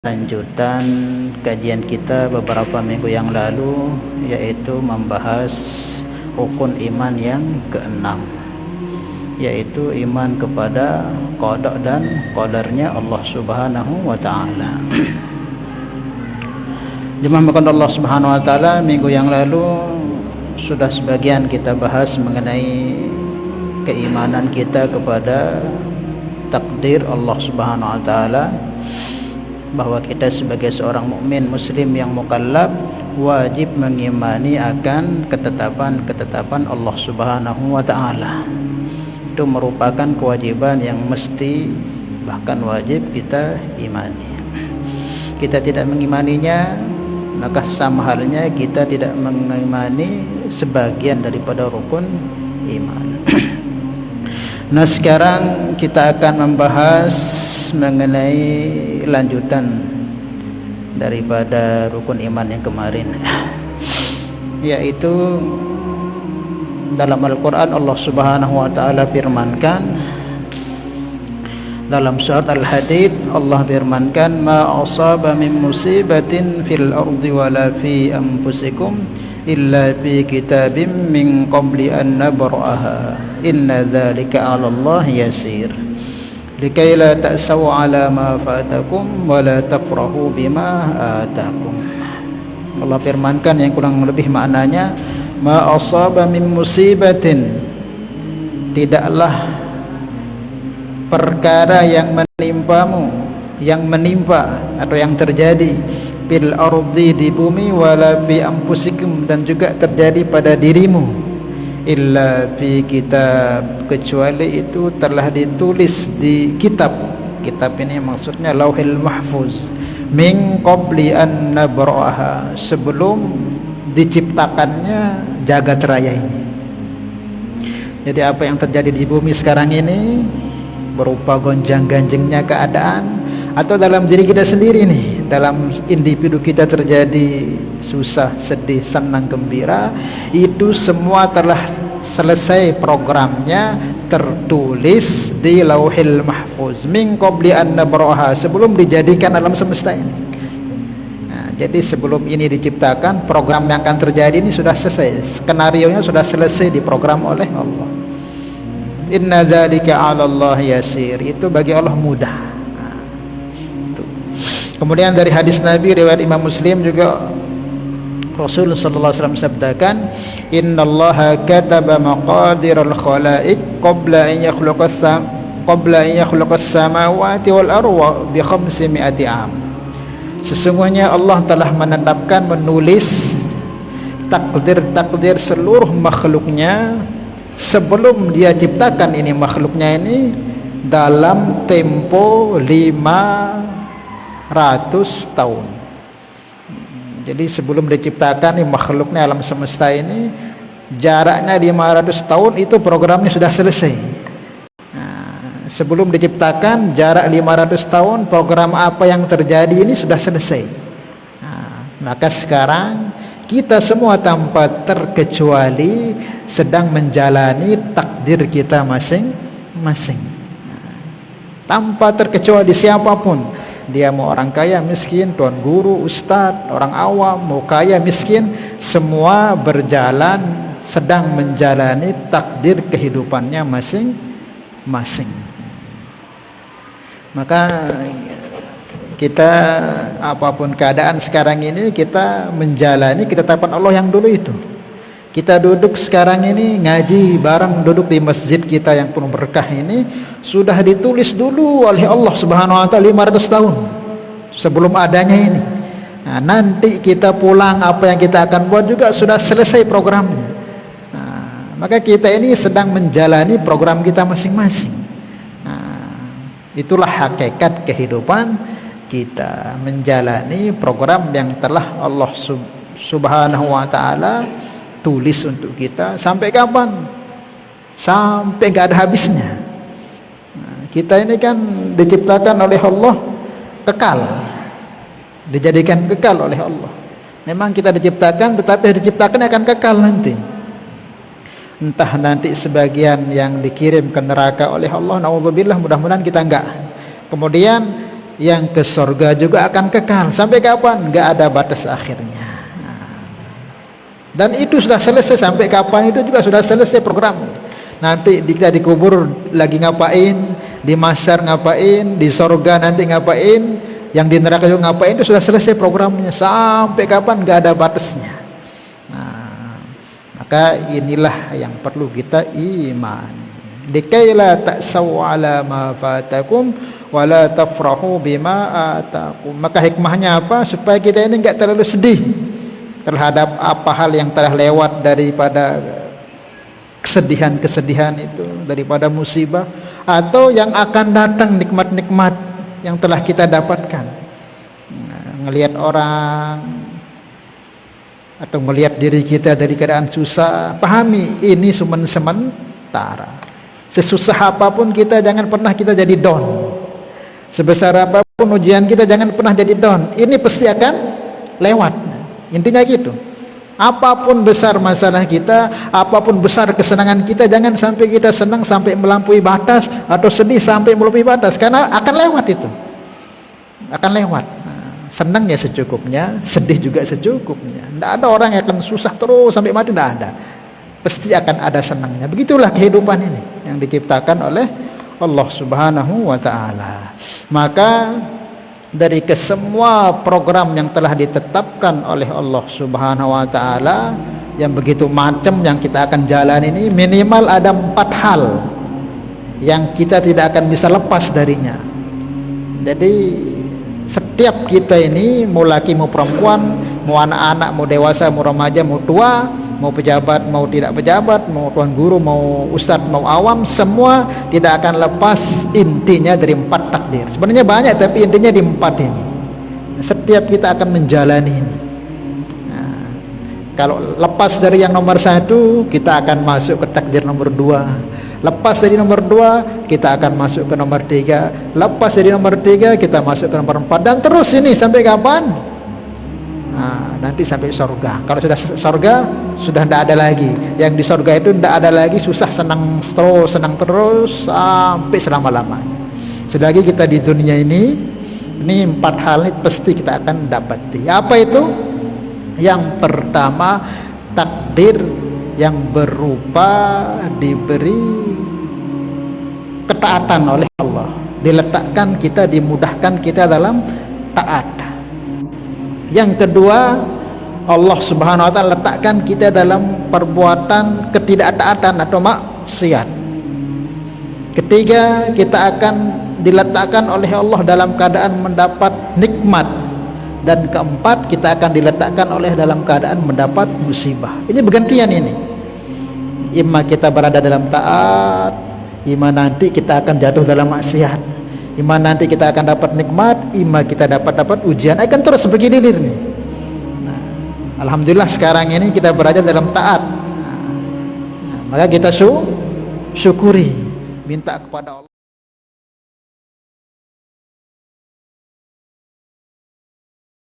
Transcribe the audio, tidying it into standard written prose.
Lanjutan kajian kita beberapa minggu yang lalu, yaitu membahas rukun iman yang keenam, yaitu iman kepada qada dan qadarnya Allah Subhanahu wa taala. Dimaafkan Allah Subhanahu wa taala, minggu yang lalu sudah sebagian kita bahas mengenai keimanan kita kepada takdir Allah Subhanahu wa taala, bahwa kita sebagai seorang mukmin muslim yang mukallaf wajib mengimani akan ketetapan Allah Subhanahu wa taala. Itu merupakan kewajiban yang mesti, bahkan wajib kita imani. Kita tidak mengimaninya, maka sama halnya kita tidak mengimani sebagian daripada rukun iman. Nah, sekarang kita akan membahas mengenai lanjutan daripada rukun iman yang kemarin, yaitu dalam Al-Quran Allah Subhanahu wa ta'ala firmankan dalam surat Al-Hadid, Allah firmankan, ma asaba min musibatin fil ardi wala fi anfusikum illa fi kitabim min qabli an nabra'aha inna dzalika 'ala Allah yasir likai la ta'saw 'ala ma fatakum wa la tafrahu bima atakum. Allah firmankan yang kurang lebih maknanya, ma asaba min musibatin, tidaklah perkara yang menimpamu, yang menimpa atau yang terjadi fil ardi, di bumi, wala fi anfusikum, dan juga terjadi pada dirimu, illa fi kitab, kecuali itu telah ditulis di kitab. Kitab ini maksudnya Lauhil Mahfuz, min qabli an nabra'aha, sebelum diciptakannya jagat raya ini. Jadi apa yang terjadi di bumi sekarang ini berupa gonjang-ganjingnya keadaan, atau dalam diri kita sendiri nih, dalam individu kita terjadi susah, sedih, senang, gembira, itu semua telah selesai programnya, tertulis di Lauhil Mahfuz min qabli an nabra'aha, sebelum dijadikan alam semesta ini. Nah, jadi sebelum ini diciptakan, program yang akan terjadi ini sudah selesai, skenarionya sudah selesai diprogram oleh Allah. Inna dzalika 'ala Allah yasir, itu bagi Allah mudah. Kemudian dari hadis Nabi riwayat Imam Muslim juga, Rasul sallallahu alaihi wasallam sabdakan, innallaha kataba maqadiral khalaiq qabla an yakhluqas samawati wal arwa bi 500 am. Sesungguhnya Allah telah menetapkan, menulis takdir-takdir seluruh makhluknya sebelum dia ciptakan ini makhluknya ini dalam tempo 500 tahun. Jadi sebelum diciptakan ini makhluknya alam semesta ini, jaraknya 500 tahun, itu programnya sudah selesai. Nah, sebelum diciptakan jarak 500 tahun, program apa yang terjadi ini sudah selesai. Nah, maka sekarang kita semua tanpa terkecuali sedang menjalani takdir kita masing-masing. Nah, tanpa terkecuali siapapun, dia mau orang kaya, miskin, tuan guru, ustadz, orang awam, mau kaya, miskin, semua berjalan, sedang menjalani takdir kehidupannya masing-masing. Maka kita, apapun keadaan sekarang ini, kita menjalani ketetapan Allah yang dulu itu. Kita duduk sekarang ini ngaji bareng, duduk di masjid kita yang penuh berkah ini, sudah ditulis dulu oleh Allah Subhanahu wa taala 500 tahun sebelum adanya ini. Nah, nanti kita pulang, apa yang kita akan buat juga sudah selesai programnya. Nah, maka kita ini sedang menjalani program kita masing-masing. Nah, itulah hakikat kehidupan kita, menjalani program yang telah Allah Subhanahu wa taala tulis untuk kita. Sampai kapan? Sampai gak ada habisnya. Nah, kita ini kan diciptakan oleh Allah kekal, dijadikan kekal oleh Allah. Memang kita diciptakan, tetapi diciptakan akan kekal nanti. Entah nanti sebagian yang dikirim ke neraka oleh Allah, naudzubillah, mudah-mudahan kita enggak. Kemudian yang ke surga juga akan kekal sampai kapan? Nggak ada batas akhirnya. Dan itu sudah selesai, sampai kapan itu juga sudah selesai program. Nanti kita dikubur lagi ngapain, di mahsyar ngapain, di surga nanti ngapain, yang di neraka juga ngapain, itu sudah selesai programnya. Sampai kapan nggak ada batasnya. Maka inilah yang perlu kita imani. Dikaila ta'saw ala ma fatakum wala tafrahu bima atakum. Maka hikmahnya apa? Supaya kita ini enggak terlalu sedih terhadap apa hal yang telah lewat daripada kesedihan-kesedihan itu, daripada musibah, atau yang akan datang nikmat-nikmat yang telah kita dapatkan. Ngelihat orang atau melihat diri kita dari keadaan susah, pahami ini cuma sementara. Sesusah apapun kita, jangan pernah kita jadi down. Sebesar apapun ujian kita, jangan pernah jadi down. Ini pasti akan lewat. Intinya gitu. Apapun besar masalah kita, apapun besar kesenangan kita, jangan sampai kita senang sampai melampaui batas, atau sedih sampai melampaui batas, karena akan lewat itu. Akan lewat. Senang ya secukupnya, sedih juga secukupnya. Tidak ada orang yang akan susah terus sampai mati, tidak ada. Pasti akan ada senangnya. Begitulah kehidupan ini yang diciptakan oleh Allah Subhanahu wa ta'ala. Maka dari kesemua program yang telah ditetapkan oleh Allah Subhanahu wa ta'ala, yang begitu macam yang kita akan jalan ini, minimal ada 4 hal yang kita tidak akan bisa lepas darinya. Jadi setiap kita ini, mau laki mau perempuan, mau anak-anak, mau dewasa, mau remaja, mau tua, mau pejabat, mau tidak pejabat, mau tuan guru, mau ustadz, mau awam, semua tidak akan lepas intinya dari 4 takdir. Sebenarnya banyak, tapi intinya di 4 ini. Setiap kita akan menjalani ini. Nah, kalau lepas dari yang nomor 1, kita akan masuk ke takdir nomor 2. Lepas dari nomor 2, kita akan masuk ke nomor 3. Lepas dari nomor 3, kita masuk ke nomor 4. Dan terus ini sampai kapan? Nanti sampai surga. Kalau sudah surga, sudah tidak ada lagi. Yang di surga itu tidak ada lagi susah senang terus sampai selama-lamanya. Selagi kita di dunia ini 4 hal ini pasti kita akan dapati. Apa itu? Yang pertama, takdir yang berupa diberi ketaatan oleh Allah, diletakkan kita, dimudahkan kita dalam taat. Yang kedua, Allah Subhanahu wa ta'ala letakkan kita dalam perbuatan ketidaktaatan atau maksiat. Ketiga, kita akan diletakkan oleh Allah dalam keadaan mendapat nikmat. Dan keempat, kita akan diletakkan oleh dalam keadaan mendapat musibah. Ini bergantian ini. Imma kita berada dalam taat, imma nanti kita akan jatuh dalam maksiat. Imma nanti kita akan dapat nikmat, imma kita dapat ujian. Akan terus bergilir nih. Nah, alhamdulillah sekarang ini kita berada dalam taat. Maka kita syukuri, minta kepada Allah.